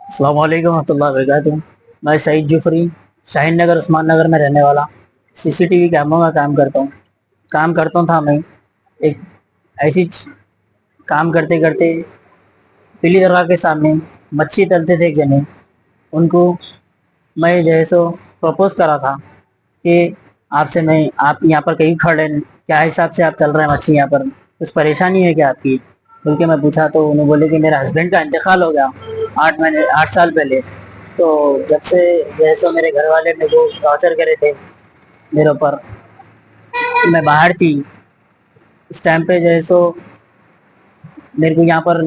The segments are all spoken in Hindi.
अस्सलाम वालेकुम रहमतुल्लाहि व बरकातुहू। मैं सईद जुफरी शाहीन नगर उस्मान नगर में रहने वाला सीसीटीवी कैमरों का काम करता हूँ। काम करता था मैं एक ऐसी काम करते करते पीली दरगाह के सामने मच्छी तलते थे एक जने, उनको मैं जो है सो प्रपोज करा था कि आपसे मैं आप यहाँ पर कहीं खड़े हैं, क्या हिसाब से आप चल रहे हैं मच्छी यहाँ पर, कुछ परेशानी है क्या आपकी? बोल के मैं पूछा तो उन्होंने बोले कि मेरे हस्बैंड का इंतकाल हो गया 8 साल पहले। तो जब से जैसे मेरे घर वाले मेरे को टॉर्चर करे थे मेरे ऊपर, मैं बाहर थी उस टाइम पे जो है सो मेरे को यहाँ पर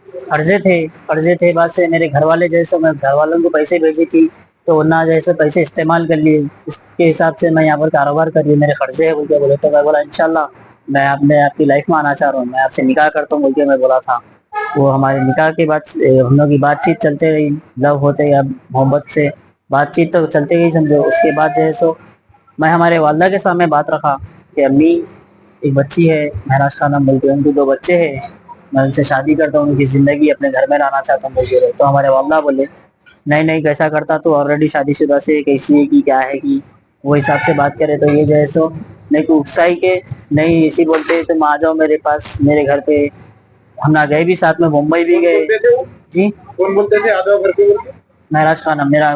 कर्जे थे बाद से मेरे घर वाले जैसे मैं घर वालों को पैसे भेजी थी, तो ना जैसे पैसे इस्तेमाल कर लिए, इसके हिसाब से मैं यहाँ पर कारोबार कर रही हूँ, मेरे कर्जे है बोल के बोले। तो मैं बोला इंशाल्लाह मैं आपकी लाइफ में आना चाह रहा हूँ, मैं आपसे निकाह करता हूँ बोल के मैं बोला था। वो हमारे निकाह के बाद हम लोग की बातचीत चलते रही, लव होते या मोहब्बत से बातचीत तो चलते गई समझो। उसके बाद जो है सो मैं हमारे वालदा के सामने बात रखा कि अम्मी एक बच्ची है महराज खानम बोल के, उनके 2 बच्चे हैं, मैं उनसे शादी करता हूँ, उनकी ज़िंदगी अपने घर में लाना चाहता हूँ बोल के। तो हमारे वालदा बोले नहीं नहीं कैसा करता तू ऑलरेडी शादीशुदा से, कैसी है कि क्या है कि वो हिसाब से बात करे। तो ये जो है सो नहीं को उकसाई के नहीं इसी बोलते तुम आ जाओ मेरे पास मेरे घर पे। हम ना गए भी साथ में, मुंबई भी गए। जी कौन बोलते थे आ जाओ घर पे बोल के? महराज खानम मेरा,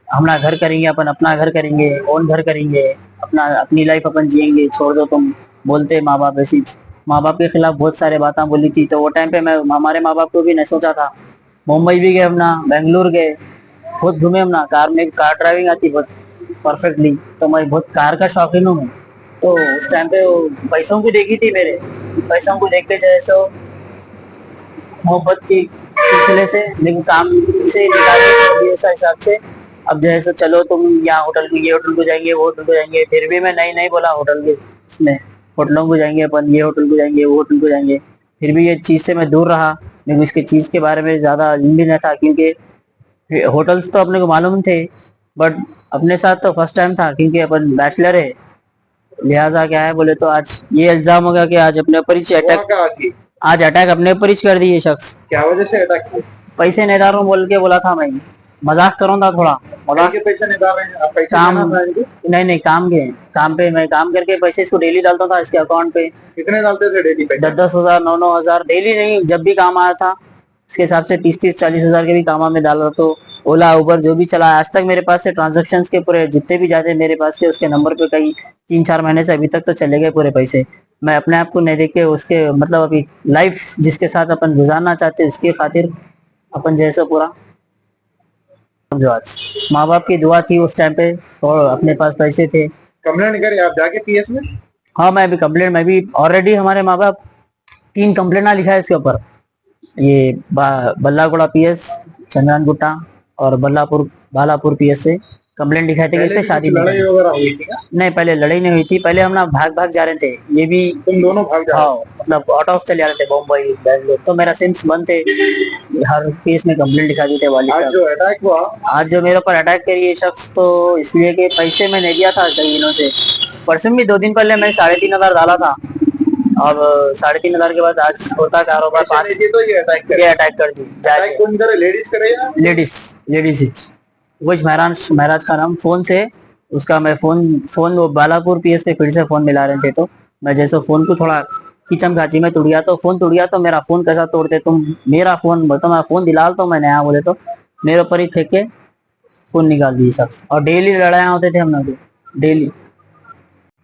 अपना घर करेंगे अपन, अपना घर करेंगे, ओन घर करेंगे, अपना अपनी लाइफ अपन जिएंगे, छोड़ दो तुम। बोलते माँ बाप ऐसी माँ बाप के खिलाफ बहुत सारे बातें बोली थी। तो वो टाइम पे मैं हमारे माँ बाप को भी नहीं सोचा था। मुंबई भी गए अपना, बेंगलुरु गए, बहुत घूमे अपना, कार में कार ड्राइविंग आती बहुत परफेक्टली, तो मैं बहुत कार का शौकीन हूँ मैं। तो उस टाइम पे वो पैसों को देखी थी मेरे, पैसों को देख के जो है सो मोहब्बत की सिलसिले से मेरे को काम से निकाल के छोड़ दिया ऐसा हिसाब से। अब जो है सो चलो तुम यहाँ होटल को, ये होटल को जाएंगे वो होटल को जाएंगे, फिर भी मैं नहीं नहीं बोला होटल के उसमें, होटलों को जाएंगे अपन, ये होटल को जाएंगे वो होटल को जाएंगे। फिर भी ये चीज़ से मैं दूर रहा, मेरे को इसके चीज़ के बारे में ज़्यादा इल्म भी नहीं था, क्योंकि होटल्स तो अपने को मालूम थे, बट अपने साथ तो फर्स्ट टाइम था क्योंकि अपन बैचलर है। लिहाजा क्या है बोले तो आज ये इल्जाम हो गया कि आज अपने ऊपर ही हुआ अटैक, क्या आखिर? आज अटैक अपने ऊपर ही कर दिए शख्स। क्या वजह से अटैक किया? पैसे नहीं डाल रहा हूँ बोल के बोला था मैं, मजाक कर रहा था थोड़ा, कहीं मजाक। के पैसे नहीं डाल रहे हैं आप? पैसे काम देना था इनको? नहीं नहीं काम के, काम पे मैं काम करके पैसे इसको डेली डालता था इसके अकाउंट पे। कितने डालते थे डेली पैसे? 10-10 हज़ार 9-9 हज़ार डेली नहीं, जब भी काम आया था उसके हिसाब से 30-30 40 हज़ार के भी काम में डाल रहा। तो ओला उबर जो भी चला आज तक मेरे पास से ट्रांजेक्शन के पूरे जितने भी जाते मेरे पास के उसके नंबर पे कई 3-4 महीने से अभी तक तो चले गए पूरे पैसे। मैं अपने आप को नहीं देख के उसके मतलब अभी लाइफ जिसके साथ अपन गुजारना चाहते उसके खातिर अपन जैसे पूरा समझो। आज माँ बाप की दुआ थी उस टाइम पे और अपने पास पैसे थे। कंप्लेंट करी आप जाके पीएस में? हाँ मैं अभी कंप्लेंट, मैं भी ऑलरेडी हमारे माँ बाप 3 कंप्लेंट लिखा है इसके ऊपर। ये बल्लागुड़ा पीएस, चंद्रान गुट्टा और बल्लापुर बालापुर पीएस से कंप्लेंट लिखाए थे कि पहले इससे भी कुछ शादी नहीं लड़ाई करनी। वगैरह हुई थी क्या? नहीं पहले लड़ाई नहीं हुई थी, पहले हम ना भाग भाग जा रहे थे ये भी। तुम दोनों भाग जा रहे हाँ थे? मतलब आउट ऑफ चले जा रहे थे बम्बई बैंगलोर, तो मेरा सिम्स बंद थे, हर केस में कंप्लेंट लिखा दी थे वाली आज साहब। जो अटैक हुआ, आज जो मेरे ऊपर अटैक करी ये शख्स, तो इसलिए कि पैसे मैं नहीं दिया था कई दिनों से। परसों भी 2 दिन पहले मैं 3,500 डाला था, अब 3,500 के बाद आज होता कारोबार पैसे नहीं पाँच, दिए तो ये अटैक ये करे? अटैक कर दी अटैक जाके। कौन करे, लेडीज करे या? लेडीज, लेडीज वही महराज महराज का नाम फोन से, उसका मैं फोन फोन वो बालापुर पीएस पे फिर से फोन मिला रहे थे, तो मैं जैसे फोन को थोड़ा खींचम खाची में तोड़ गया, तो फोन तोड़ गया। तो मेरा फोन कैसा तोड़ते तुम, मेरा फोन बताओ, मैं फोन दिलाल तो मैं नया बोले तो मेरे ऊपर ही फेंक के फोन निकाल दिए शख्स। और डेली लड़ाइयाँ होते थे हम लोग डेली।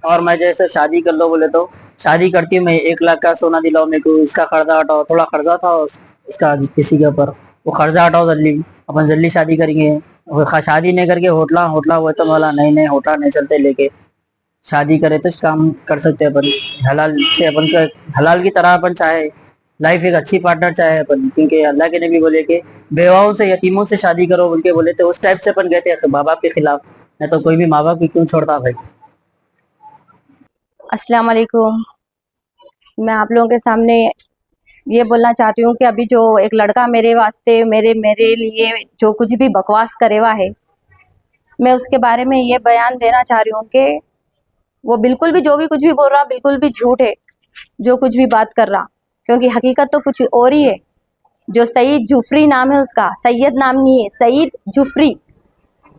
और मैं जैसे शादी कर लो बोले तो शादी करती मैं 1 लाख का सोना दिलाओ मेरे को, इसका कर्जा हटाओ, थोड़ा कर्जा था इसका किसी के ऊपर, वो कर्जा हटाओ जल्दी, अपन जल्दी शादी करेंगे। वो शादी नहीं करके होटला होटला हुआ तो बोला नहीं नहीं होटला नहीं चलते लेके, शादी करे तो काम कर सकते हैं अपन हलाल से, अपन को हलाल की तरह अपन चाहे लाइफ एक अच्छी पार्टनर चाहे अपन, क्योंकि अल्लाह के नबी बोले कि बेवाओं से यतीमों से शादी करो बोल के बोले थे। उस टाइप से अपन गए थे माँ बाप के खिलाफ, नहीं तो कोई भी माँ बाप की क्यों छोड़ता भाई। अस्सलाम वालेकुम। मैं आप लोगों के सामने ये बोलना चाहती हूँ कि अभी जो एक लड़का मेरे वास्ते मेरे मेरे लिए जो कुछ भी बकवास करे हुआ है, मैं उसके बारे में ये बयान देना चाह रही हूँ कि वो बिल्कुल भी जो भी कुछ भी बोल रहा बिल्कुल भी झूठ है, जो कुछ भी बात कर रहा, क्योंकि हकीकत तो कुछ और ही है। जो सईद जुफरी नाम है उसका, सैयद नाम नहीं है, सईद जुफरी।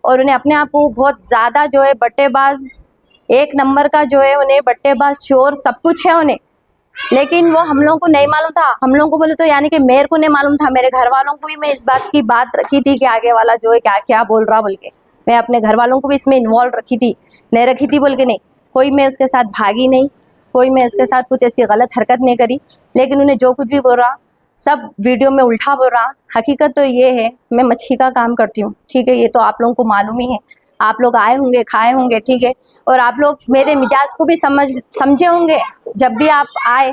और उन्हें अपने आप को बहुत ज़्यादा जो है बट्टेबाज, एक नंबर का जो है उन्हें बट्टेबाज, चोर सब कुछ है उन्हें। लेकिन वो हम लोगों को नहीं मालूम था। हम लोगों को बोले तो यानी कि मेरे को नहीं मालूम था, मेरे घर वालों को भी मैं इस बात की बात रखी थी कि आगे वाला जो है क्या क्या बोल रहा बोल के। मैं अपने घर वालों को भी इसमें इन्वॉल्व रखी थी, नहीं रखी थी बोल के नहीं। कोई मैं उसके साथ भागी नहीं, कोई मैं उसके साथ कुछ ऐसी गलत हरकत नहीं करी। लेकिन उन्हें जो कुछ भी बोल रहा सब वीडियो में उल्टा बोल रहा। हकीकत तो ये है, मैं मच्छी का काम करती हूँ, ठीक है, ये तो आप लोगों को मालूम ही है। आप लोग आए होंगे, खाए होंगे, ठीक है, और आप लोग मेरे मिजाज को भी समझे होंगे। जब भी आप आए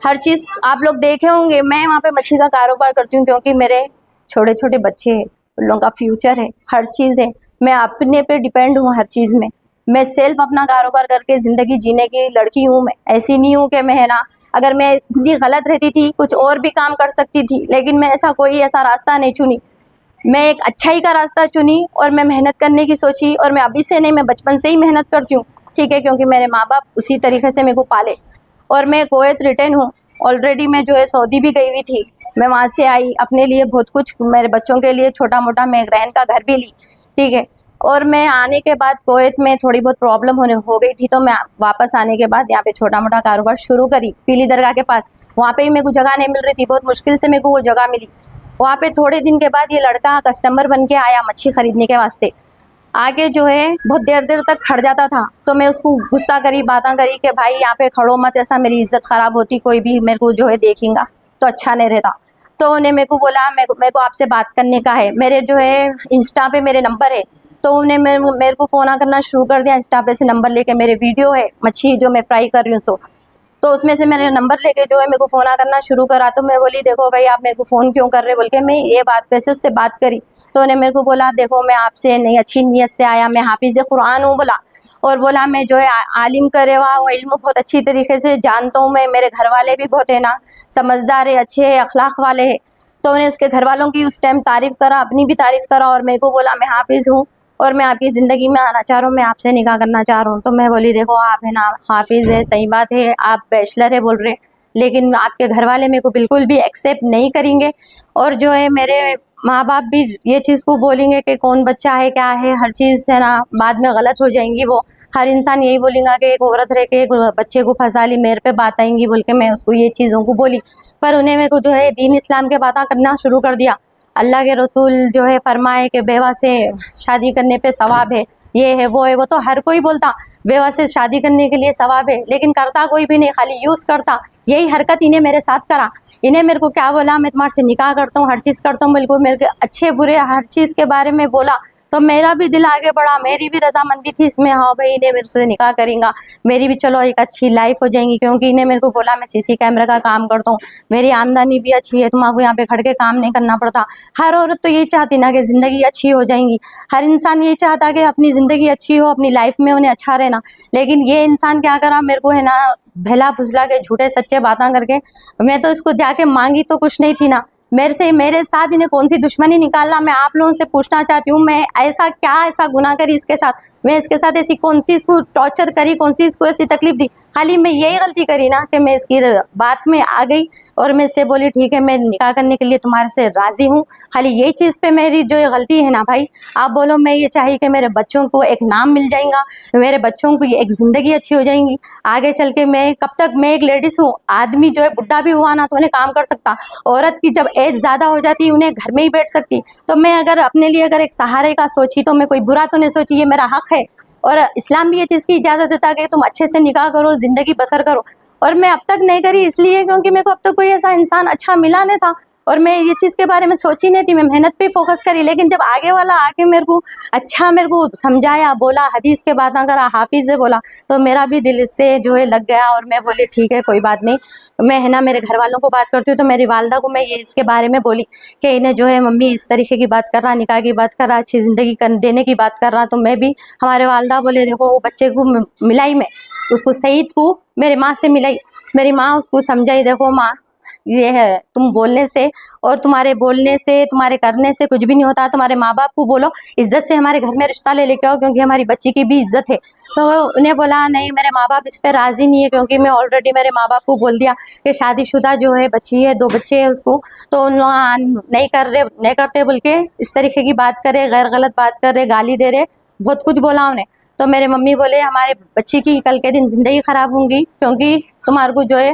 हर चीज़ आप लोग देखे होंगे। मैं वहाँ पे मच्छी का कारोबार करती हूँ क्योंकि मेरे छोटे छोटे बच्चे हैं, उन लोगों का फ्यूचर है, हर चीज़ है। मैं अपने पे डिपेंड हूँ हर चीज़ में। मैं सेल्फ अपना कारोबार करके ज़िंदगी जीने की लड़की हूँ। मैं ऐसी नहीं हूँ कि मैं है ना, अगर मैं इतनी गलत रहती थी कुछ और भी काम कर सकती थी, लेकिन मैं ऐसा रास्ता नहीं चुनी। मैं एक अच्छाई का रास्ता चुनी और मैं मेहनत करने की सोची। और मैं अभी से नहीं, मैं बचपन से ही मेहनत करती हूँ, ठीक है, क्योंकि मेरे माँ बाप उसी तरीके से मेरे को पाले। और मैं कुवैत रिटर्न हूँ ऑलरेडी। मैं जो है सऊदी भी गई हुई थी, मैं वहाँ से आई, अपने लिए बहुत कुछ, मेरे बच्चों के लिए छोटा मोटा मैं रहन का घर भी ली, ठीक है। और मैं आने के बाद कुवैत में थोड़ी बहुत प्रॉब्लम हो गई थी, तो मैं वापस आने के बाद यहाँ पे छोटा मोटा कारोबार शुरू करी पीली दरगाह के पास। वहाँ पे भी मेरे को जगह नहीं मिल रही थी, बहुत मुश्किल से मेरे को वो जगह मिली। वहाँ पे थोड़े दिन के बाद ये लड़का कस्टमर बन के आया मच्छी खरीदने के वास्ते। आगे जो है बहुत देर देर तक खड़ जाता था, तो मैं उसको गुस्सा करी, बातें करी कि भाई यहाँ पे खड़ो मत, ऐसा मेरी इज्जत खराब होती, कोई भी मेरे को जो है देखेगा तो अच्छा नहीं रहता। तो उन्हें मेरे को बोला मेरे को आपसे बात करने का है, मेरे जो है इंस्टा पे मेरे नंबर है। तो उन्हें मेरे को फ़ोन करना शुरू कर दिया इंस्टा पे से नंबर लेके। मेरे वीडियो है मच्छी जो मैं फ्राई कर रही हूँ तो उसमें से मेरे नंबर लेके जो है मेरे को फ़ोन करना शुरू करा। तो मैं बोली देखो भाई आप मेरे को फ़ोन क्यों कर रहे बोल के मैं ये बात पे से उससे बात करी। तो उन्हें मेरे को बोला देखो मैं आपसे नहीं अच्छी नीयत से आया, मैं हाफिज़ कुरान हूँ बोला। और बोला मैं जो है आलिम करे हुआ वो इल्म बहुत अच्छी तरीके से जानता हूँ मैं, मेरे घर वाले भी बहुत है ना समझदार है, अच्छे है, अखलाक वाले है। तो उन्हें उसके घर वालों की उस टाइम तारीफ़ करा, अपनी भी तारीफ़ करा, और मेरे को बोला मैं हाफिज़ हूँ और मैं आपकी ज़िंदगी में आना चाह रहा हूँ, मैं आपसे निकाह करना चाह रहा हूँ। तो मैं बोली देखो आप है ना हाफिज़ है, सही बात है, आप बैचलर है बोल रहे, लेकिन आपके घर वाले मेरे को बिल्कुल भी एक्सेप्ट नहीं करेंगे। और जो है मेरे माँ बाप भी ये चीज़ को बोलेंगे कि कौन बच्चा है क्या है, हर चीज़ है ना बाद में गलत हो जाएंगी। वो हर इंसान यही बोलेगा कि एक औरत रह के एक बच्चे को फंसा ली, मेरे पे बात आएंगी बोल के मैं उसको ये चीज़ों को बोली। पर उन्हें मेरे को जो है दीन इस्लाम के बातें करना शुरू कर दिया। अल्लाह के रसूल जो है फरमाए कि बेवा से शादी करने पे सवाब है, ये है वो है। वो तो हर कोई बोलता बेवा से शादी करने के लिए सवाब है, लेकिन करता कोई भी नहीं, खाली यूज़ करता। यही हरकत इन्हें मेरे साथ करा। इन्हें मेरे को क्या बोला मैं तुम्हारे से निकाह करता हूँ, हर चीज़ करता हूँ, बिल्कुल मेरे अच्छे बुरे हर चीज़ के बारे में बोला। तो मेरा भी दिल आगे बढ़ा, मेरी भी रजामंदी थी इसमें, हाँ भाई इन्हें मेरे से निकाह करेंगे, मेरी भी चलो एक अच्छी लाइफ हो जाएंगी। क्योंकि इन्हें मेरे को बोला मैं सीसी कैमरा का काम करता हूँ, मेरी आमदनी भी अच्छी है, तुम्हारे यहाँ पे खड़ के काम नहीं करना पड़ता। हर औरत तो यही चाहती ना कि ज़िंदगी अच्छी हो जाएंगी, हर इंसान यही चाहता कि अपनी ज़िंदगी अच्छी हो, अपनी लाइफ में उन्हें अच्छा रहना। लेकिन ये इंसान क्या करा, मेरे को है ना भला फुसला के झूठे सच्चे बातें करके, मैं तो इसको जाके मांगी तो कुछ नहीं थी ना, मेरे साथ इन्हें कौन सी दुश्मनी निकालना। मैं आप लोगों से पूछना चाहती हूँ, मैं ऐसा गुनाह करी इसके साथ, मैं इसके साथ ऐसी कौन सी इसको टॉर्चर करी, कौन सी इसको ऐसी तकलीफ दी। खाली मैं यही गलती करी ना कि मैं इसकी बात में आ गई और मैं इससे बोली ठीक है मैं निकाह करने के लिए तुम्हारे से राजी हूँ। खाली यही चीज़ पे मेरी जो गलती है ना भाई, आप बोलो मैं ये चाहिए कि मेरे बच्चों को एक नाम मिल जाएगा, मेरे बच्चों को एक ज़िंदगी अच्छी हो जाएंगी आगे चल के। मैं कब तक, मैं एक लेडीज़ हूँ, आदमी जो है बुढ़ा भी हुआ ना तो उन्हें काम कर सकता, औरत की जब एज ज़्यादा हो जाती है उन्हें घर में ही बैठ सकती। तो मैं अगर अपने लिए अगर एक सहारे का सोची तो मैं कोई बुरा तो नहीं सोची, ये मेरा हक है। और इस्लाम भी ये चीज़ की इजाज़त देता है कि तुम अच्छे से निकाह करो, ज़िंदगी बसर करो। और मैं अब तक नहीं करी इसलिए क्योंकि मेरे को अब तक कोई ऐसा इंसान अच्छा मिला नहीं था और मैं ये चीज़ के बारे में सोची नहीं थी, मैं मेहनत पे फोकस करी। लेकिन जब आगे वाला आके मेरे को समझाया, बोला, हदीस के बातें करा, हाफिज़ से बोला, तो मेरा भी दिल इससे जो है लग गया। और मैं बोली ठीक है कोई बात नहीं, मैं है ना मेरे घर वालों को बात करती हूँ। तो मेरी वालदा को मैं ये इसके बारे में बोली कि इन्हें जो है मम्मी इस तरीके की बात कर रहा, निकाह की बात कर रहा, अच्छी ज़िंदगी देने की बात कर रहा। तो मैं भी, हमारे वालदा बोले देखो वो बच्चे को मिलाई, मैं उसको सईद को मेरे माँ से मिलाई, मेरी माँ उसको समझाई, देखो माँ ये है, तुम बोलने से और तुम्हारे बोलने से, तुम्हारे करने से कुछ भी नहीं होता। तुम्हारे माँ बाप को बोलो इज्जत से हमारे घर में रिश्ता ले लेके आओ, क्योंकि हमारी बच्ची की भी इज्जत है। तो उन्हें बोला नहीं, मेरे माँ बाप इस पे राजी नहीं है, क्योंकि मैं ऑलरेडी मेरे माँ बाप को बोल दिया कि शादीशुदा जो है बच्ची है, 2 बच्चे है उसको, तो नहीं करते बोल के इस तरीके की बात करे, गैर गलत बात कर रहे, गाली दे रहे, बहुत कुछ बोला उन्हें। तो मेरे मम्मी बोले हमारे बच्ची की कल के दिन जिंदगी खराब होंगी, क्योंकि तुम्हारे को जो है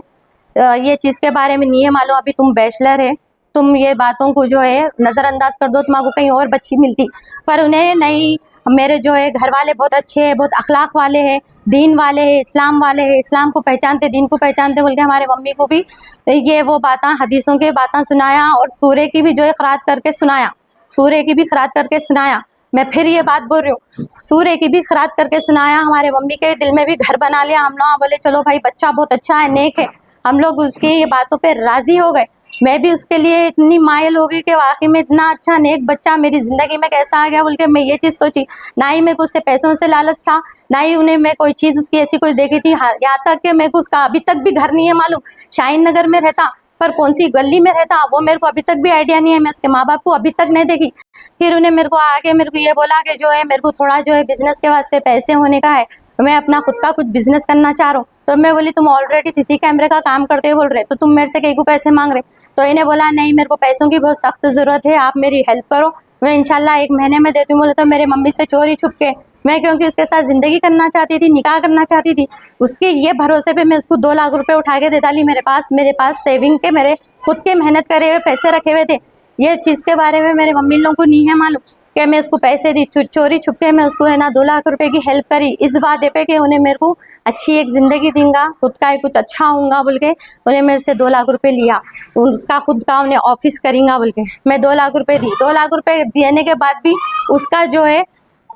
ये चीज के बारे में नहीं है मालूम, अभी तुम बैचलर है, तुम ये बातों को जो है नजरअंदाज कर दो, तुम्हारे को कहीं और बच्ची मिलती। पर उन्हें नहीं, मेरे जो है घर वाले बहुत अच्छे हैं, बहुत अखलाक वाले हैं, दीन वाले हैं, इस्लाम वाले हैं, इस्लाम को पहचानते, दीन को पहचानते बोल के हमारे मम्मी को भी ये वो बातें, हदीसों के बातें सुनाया, और सूर्य की भी जो है खरात करके सुनाया, सूर्य की भी खरात करके सुनाया। मैं फिर ये बात बोल रही हूँ, सूर्य की भी खरात करके सुनाया। हमारे मम्मी के दिल में भी घर बना लिया। हम लोग बोले चलो भाई बच्चा बहुत अच्छा है, नेक है, हम लोग उसकी ये बातों पे राजी हो गए। मैं भी उसके लिए इतनी मायल हो गई कि वाकई में इतना अच्छा नेक बच्चा मेरी जिंदगी में कैसा आ गया बोल के मैं ये चीज सोची। ना ही मेरे को उससे पैसों से लालच था, ना ही उन्हें मैं कोई चीज उसकी ऐसी कोई देखी थी। यहाँ तक कि मेरे को उसका अभी तक भी घर नहीं है मालूम, शाहीन नगर में रहता, पर कौन सी गली में रहता वो मेरे को अभी तक भी आइडिया नहीं है। मैं उसके माँ बाप को अभी तक नहीं देखी। फिर उन्हें मेरे को आके मेरे को ये बोला कि जो है मेरे को थोड़ा जो है बिजनेस के वास्ते पैसे होने का है, मैं अपना खुद का कुछ बिजनेस करना चाह रहा हूँ। तो मैं बोली तुम ऑलरेडी सीसी कैमरे का काम करते बोल रहे, तो तुम मेरे से कहीं को पैसे मांग रहे। तो इन्हें बोला नहीं, मेरे को पैसों की बहुत सख्त जरूरत है, आप मेरी हेल्प करो, मैं इंशाल्लाह 1 महीने में देती हूँ। बोले तो मेरे मम्मी से चोरी छुप के, मैं क्योंकि उसके साथ जिंदगी करना चाहती थी, निकाह करना चाहती थी, उसके ये भरोसे पे मैं उसको 2 लाख रुपए उठा के दे डाली। मेरे पास सेविंग के, मेरे खुद के मेहनत करे हुए पैसे रखे हुए थे। ये चीज के बारे में मेरे मम्मी लोगों को नहीं है मालूम कि मैं उसको पैसे दी, चोरी छुप के मैं उसको है ना 2 लाख रुपए की हेल्प करी, इस वादे पे कि उन्हें मेरे को अच्छी एक जिंदगी दूंगा, खुद का कुछ अच्छा होऊंगा बोल के उन्हें मेरे से 2 लाख रुपए लिया। उसका खुद का उन्हें ऑफिस करेंगा बोल के मैं 2 लाख रुपए दी। 2 लाख रुपए देने के बाद भी उसका जो है,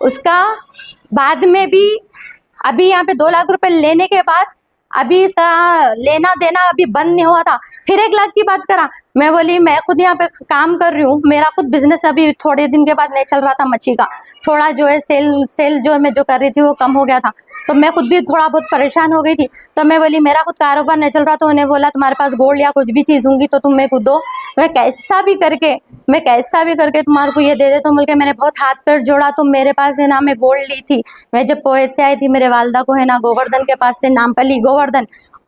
उसका बाद में भी अभी यहाँ पे 2 लाख रुपए लेने के बाद अभी इसका लेना देना अभी बंद नहीं हुआ था। फिर 1 लाख की बात करा। मैं बोली मैं खुद यहाँ पे काम कर रही हूँ, मेरा खुद बिजनेस अभी थोड़े दिन के बाद नहीं चल रहा था, मच्छी का थोड़ा जो है सेल जो मैं जो कर रही थी वो कम हो गया था, तो मैं खुद भी थोड़ा बहुत परेशान हो गई थी। तो मैं बोली मेरा खुद कारोबार नहीं चल रहा, तो उन्हें बोला तुम्हारे पास गोल्ड या कुछ भी चीज होंगी तो तुम मेरे को दो, मैं कैसा भी करके तुम्हारे को ये दे दे। तो बोल के मैंने बहुत हाथ पैर जोड़ा। तो मेरे पास है ना, मैं गोल्ड ली थी, मैं जब कोएत से आई थी, मेरे वालदा को है ना गोवर्धन के पास से,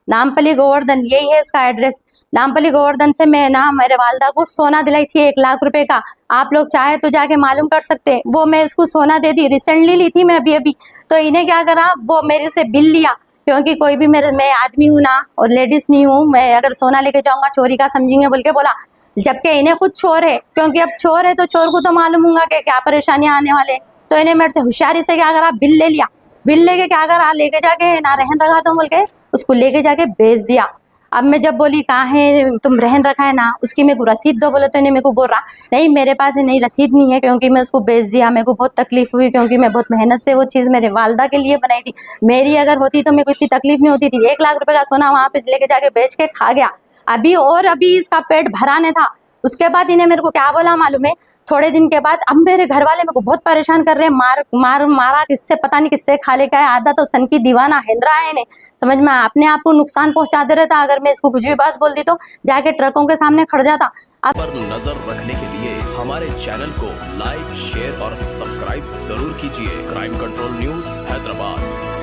नामपली गोवर्धन यही है इसका एड्रेस। नामपली गोवर्धन से मैं ना मेरे वालदा को सोना दिलाई थी 1 लाख रुपए का। आप लोग चाहे तो जाके मालूम कर सकते हैं, वो मैं इसको सोना दे दी, रिसेंटली ली थी मैं अभी। तो इन्हें क्या करा, वो मेरे से बिल लिया, क्योंकि कोई भी मैं आदमी हूँ ना और लेडीज नहीं हूँ, मैं अगर सोना लेके जाऊंगा चोरी का समझेंगे बोल के बोला। जबकि इन्हें खुद चोर है, क्योंकि अब चोर है तो चोर को तो मालूम होगा कि क्या परेशानियां आने वाले। तो इन्हें मेरे से होशियारी से क्या करा, बिल ले लिया, बिल लेके क्या करा, लेके जाके ना रहन रखा तो बोल के उसको लेके जाके बेच दिया। अब मैं जब बोली कहाँ है तुम रहन रखा है ना, उसकी मेरे को रसीद दो, बोले तो इन्हें मेरे को बोल रहा नहीं मेरे पास नहीं रसीद नहीं है, क्योंकि मैं उसको बेच दिया। मेरे को बहुत तकलीफ हुई, क्योंकि मैं बहुत मेहनत से वो चीज़ मेरे वालदा के लिए बनाई थी। मेरी अगर होती तो मेरे को इतनी तकलीफ नहीं होती थी। 1 लाख रुपए का सोना वहां पे लेके जाके बेच के खा गया। अभी इसका पेट भराने था। उसके बाद इन्हें मेरे को क्या बोला मालूम है, थोड़े दिन के बाद अब मेरे घर वाले मेरे को बहुत परेशान कर रहे हैं, मारा किससे पता नहीं किससे खा लेके आया, आधा तो सन की दीवाना हिंद्रा है इन्हें, समझ में अपने आप को नुकसान पहुंचा दे रहता। अगर मैं इसको कुछ भी बात बोल दी तो जाके ट्रकों के सामने खड़ जाता। अब पर नजर रखने के लिए हमारे चैनल को लाइक, शेयर और सब्सक्राइब जरूर कीजिए। Crime control news Hyderabad.